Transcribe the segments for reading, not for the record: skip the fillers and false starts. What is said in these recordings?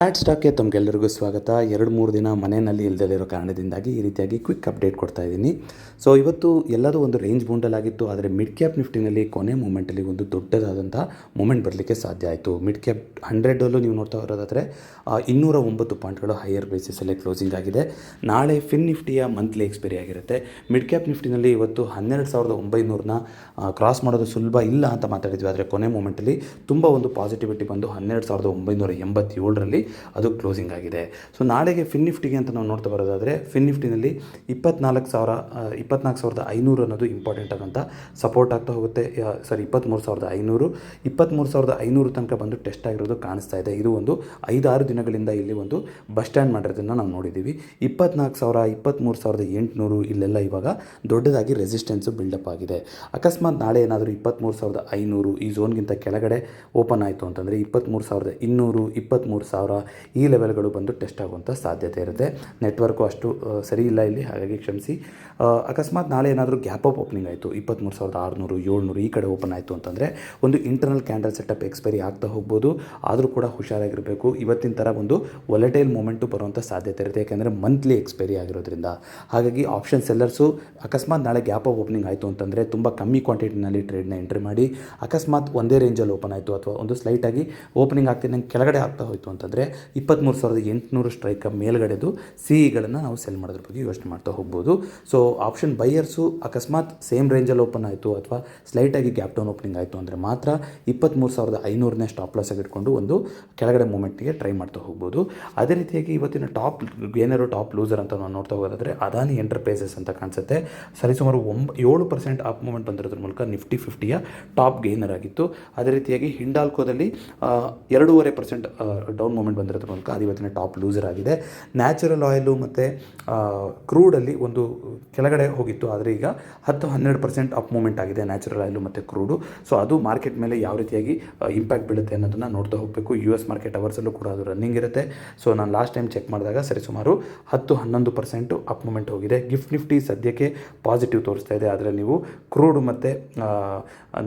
Flat ಸ್ಟಾಕ್ಗೆ ತಮಗೆಲ್ಲರಿಗೂ ಸ್ವಾಗತ. 2-3 ದಿನ ಮನೆಯಲ್ಲಿ ಇಲ್ಲದಲ್ಲಿರೋ ಕಾರಣದಿಂದಾಗಿ ಈ ರೀತಿಯಾಗಿ ಕ್ವಿಕ್ ಅಪ್ಡೇಟ್ ಕೊಡ್ತಾ ಇದ್ದೀನಿ. ಸೊ ಇವತ್ತು ಎಲ್ಲದೂ ಒಂದು ರೇಂಜ್ ಬೌಂಡಲ್ಲಾಗಿತ್ತು. ಆದರೆ ಮಿಡ್ ಕ್ಯಾಪ್ ನಿಫ್ಟಿನಲ್ಲಿ ಕೊನೆ ಮೂಮೆಂಟಲ್ಲಿ ಒಂದು ದೊಡ್ಡದಾದಂಥ ಮೂಮೆಂಟ್ ಬರಲಿಕ್ಕೆ ಸಾಧ್ಯ ಆಯಿತು. ಮಿಡ್ ಕ್ಯಾಪ್ 100ಅಲ್ಲೂ ನೀವು ನೋಡ್ತಾ ಇರೋದಾದರೆ 209 ಪಾಯಿಂಟ್ಗಳು ಹೈಯರ್ ಬೇಸಿಸಲ್ಲೇ ಕ್ಲೋಸಿಂಗ್ ಆಗಿದೆ. ನಾಳೆ ಫಿನ್ ನಿಫ್ಟಿಯ ಮಂತ್ಲಿ ಎಕ್ಸ್ಪೈರಿ ಆಗಿರುತ್ತೆ. ಮಿಡ್ ಕ್ಯಾಪ್ ನಿಫ್ಟಿನಲ್ಲಿ ಇವತ್ತು 12,900ನ ಕ್ರಾಸ್ ಮಾಡೋದು ಸುಲಭ ಇಲ್ಲ ಅಂತ ಮಾತಾಡಿದ್ವಿ. ಆದರೆ ಕೊನೆ ಮೂಮೆಂಟಲ್ಲಿ ತುಂಬ ಒಂದು ಪಾಸಿಟಿವಿಟಿ ಬಂದು 12,987ರಲ್ಲಿ ಅದು ಕ್ಲೋಸಿಂಗ್ ಆಗಿದೆ. ಸೊ ನಾಳೆಗೆ ಫಿನ್ ನಿಫ್ಟಿಗೆ ಅಂತ ನಾವು ನೋಡ್ತಾ ಬರೋದಾದರೆ ಫಿನ್ ನಿಫ್ಟಿನಲ್ಲಿ 24,500 ಅನ್ನೋದು ಇಂಪಾರ್ಟೆಂಟ್ ಆದಂಥ ಸಪೋರ್ಟ್ ಆಗ್ತಾ ಹೋಗುತ್ತೆ. 23,500 23,500 ತನಕ ಬಂದು ಟೆಸ್ಟ್ ಆಗಿರೋದು ಕಾಣಿಸ್ತಾ ಇದೆ. ಇದು ಒಂದು 5-6 ದಿನಗಳಿಂದ ಇಲ್ಲಿ ಒಂದು ಬಸ್ ಸ್ಟ್ಯಾಂಡ್ ಮಾಡಿರೋದನ್ನು ನಾವು ನೋಡಿದ್ದೀವಿ. 24,000 23,800 ಇಲ್ಲೆಲ್ಲ ಇವಾಗ ದೊಡ್ಡದಾಗಿ ರೆಸಿಸ್ಟೆನ್ಸು ಬಿಲ್ಡಪ್ ಆಗಿದೆ. ಅಕಸ್ಮಾತ್ ನಾಳೆ ಏನಾದರೂ 23,500 ಈ ಝೋನ್ಗಿಂತ ಕೆಳಗಡೆ ಓಪನ್ ಆಯಿತು ಅಂತಂದರೆ 23,200 23,000 ಈ ಲೆವೆಲ್ಗಳು ಬಂದು ಟೆಸ್ಟ್ ಆಗುವಂಥ ಸಾಧ್ಯತೆ ಇರುತ್ತೆ. ನೆಟ್ವರ್ಕು ಅಷ್ಟು ಸರಿ ಇಲ್ಲ ಇಲ್ಲಿ, ಹಾಗಾಗಿ ಕ್ಷಮಿಸಿ. ಅಕಸ್ಮಾತ್ ನಾಳೆ ಏನಾದರೂ ಗ್ಯಾಪ್ ಅಪ್ ಓಪನಿಂಗ್ ಆಯಿತು 23,600 700 ಈ ಕಡೆ ಓಪನ್ ಆಯಿತು ಅಂತಂದರೆ ಒಂದು ಇಂಟರ್ನಲ್ ಕ್ಯಾಂಡಲ್ ಸೆಟಪ್ ಎಕ್ಸ್ಪೈರಿ ಆಗ್ತಾ ಹೋಗ್ಬೋದು. ಆದರೂ ಕೂಡ ಹುಷಾರಾಗಿರಬೇಕು. ಇವತ್ತಿನ ಥರ ಒಂದು ವೊಲೆಟೈಲ್ ಮೂಮೆಂಟು ಬರುವಂಥ ಸಾಧ್ಯತೆ ಇರುತ್ತೆ, ಯಾಕೆಂದರೆ ಮಂತ್ಲಿ ಎಕ್ಸ್ಪೈರಿ ಆಗಿರೋದ್ರಿಂದ. ಹಾಗಾಗಿ ಆಪ್ಷನ್ ಸೆಲ್ಲರ್ಸು ಅಕಸ್ಮಾತ್ ನಾಳೆ ಗ್ಯಾಪ್ ಅಪ್ ಓಪನಿಂಗ್ ಆಯಿತು ಅಂತಂದರೆ ತುಂಬ ಕಮ್ಮಿ ಕ್ವಾಂಟಿಟಿನಲ್ಲಿ ಟ್ರೇಡ್ನ ಎಂಟ್ರಿ ಮಾಡಿ. ಅಕಸ್ಮಾತ್ ಒಂದೇ ರೇಂಜಲ್ಲಿ ಓಪನ್ ಆಯಿತು ಅಥವಾ ಒಂದು ಸ್ಲೈಟಾಗಿ ಓಪನಿಂಗ್ ಆಗ್ತಿದ್ದಂಗೆ ಕೆಳಗಡೆ ಆಗ್ತಾ ಹೋಯಿತು ಅಂತಂದರೆ 23,800 ಸ್ಟ್ರೈಕ್ ಮೇಲ್ಗಡೆದು ಸಿಇಗಳನ್ನು ನಾವು ಸೆಲ್ ಮಾಡೋದ್ರ ಬಗ್ಗೆ ಯೋಚನೆ ಮಾಡ್ತಾ ಹೋಗ್ಬೋದು. ಸೊ ಆಪ್ಷನ್ ಬೈಯರ್ಸು ಅಕಸ್ಮಾತ್ ಸೇಮ್ ರೇಂಜಲ್ಲಿ ಓಪನ್ ಆಯಿತು ಅಥವಾ ಸ್ಲೈಟಾಗಿ ಗ್ಯಾಪ್ ಡೌನ್ ಓಪನಿಂಗ್ ಆಯಿತು ಅಂದರೆ ಮಾತ್ರ 23,500ನೇ ಸ್ಟಾಪ್ ಲಾಸಾಗಿ ಇಟ್ಕೊಂಡು ಒಂದು ಕೆಳಗಡೆ ಮೂಮೆಂಟ್ಗೆ ಟ್ರೈ ಮಾಡ್ತಾ ಹೋಗ್ಬೋದು. ಅದೇ ರೀತಿಯಾಗಿ ಇವತ್ತಿನ ಟಾಪ್ ಗೇನರು ಟಾಪ್ ಲೂಸರ್ ಅಂತ ನಾವು ನೋಡ್ತಾ ಹೋಗೋದಾದರೆ ಅದಾನಿ ಎಂಟರ್ಪ್ರೈಸಸ್ ಅಂತ ಕಾಣಿಸುತ್ತೆ. ಸರಿಸುಮಾರು 7% ಅಪ್ ಮೂಮೆಂಟ್ ಬಂದಿರೋದ್ರ ಮೂಲಕ ನಿಫ್ಟಿ 50ಯ ಟಾಪ್ ಗೇನರ್ ಆಗಿತ್ತು. ಅದೇ ರೀತಿಯಾಗಿ ಹಿಂಡಾಲ್ಕೋದಲ್ಲಿ 2.5% ಡೌನ್ ಮೂಮೆಂಟ್ ಬಂದಿರೋದ್ರ ಮೂಲಕ ಅದು ಇವತ್ತಿನ ಟಾಪ್ ಲೂಸರ್ ಆಗಿದೆ. ನ್ಯಾಚುರಲ್ ಆಯಿಲು ಮತ್ತು ಕ್ರೂಡಲ್ಲಿ ಒಂದು ಕೆಳಗಡೆ ಹೋಗಿತ್ತು, ಆದರೆ ಈಗ 10-12% ಅಪ್ ಮೂಮೆಂಟ್ ಆಗಿದೆ ನ್ಯಾಚುರಲ್ ಆಯಿಲು ಮತ್ತು ಕ್ರೂಡು. ಸೊ ಅದು ಮಾರ್ಕೆಟ್ ಮೇಲೆ ಯಾವ ರೀತಿಯಾಗಿ ಇಂಪ್ಯಾಕ್ಟ್ ಬೀಳುತ್ತೆ ಅನ್ನೋದನ್ನು ನೋಡ್ತಾ ಹೋಗಬೇಕು. US ಮಾರ್ಕೆಟ್ ಅವರ್ಸಲ್ಲೂ ಕೂಡ ಅದು ರನ್ನಿಂಗ್ ಇರುತ್ತೆ. ಸೊ ನಾನು ಲಾಸ್ಟ್ ಟೈಮ್ ಚೆಕ್ ಮಾಡಿದಾಗ ಸರಿಸುಮಾರು 10-11% ಅಪ್ ಮೂಮೆಂಟ್ ಹೋಗಿದೆ. ಗಿಫ್ಟ್ ನಿಫ್ಟಿ ಸದ್ಯಕ್ಕೆ ಪಾಸಿಟಿವ್ ತೋರಿಸ್ತಾ ಇದೆ. ಆದರೆ ನೀವು ಕ್ರೂಡ್ ಮತ್ತು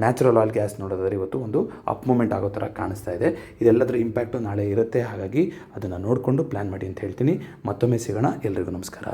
ನ್ಯಾಚುರಲ್ ಆಯಿಲ್ ಗ್ಯಾಸ್ ನೋಡೋದಾದ್ರೆ ಇವತ್ತು ಒಂದು ಅಪ್ ಮೂಮೆಂಟ್ ಆಗೋ ಥರ ಕಾಣಿಸ್ತಾ ಇದೆ. ಇದೆಲ್ಲದರ ಇಂಪ್ಯಾಕ್ಟು ನಾಳೆ ಇರುತ್ತೆ. ಹಾಗಾಗಿ ಅದನ್ನು ನೋಡಿಕೊಂಡು ಪ್ಲ್ಯಾನ್ ಮಾಡಿ ಅಂತ ಹೇಳ್ತೀನಿ. ಮತ್ತೊಮ್ಮೆ ಸಿಗೋಣ. ಎಲ್ರಿಗೂ ನಮಸ್ಕಾರ.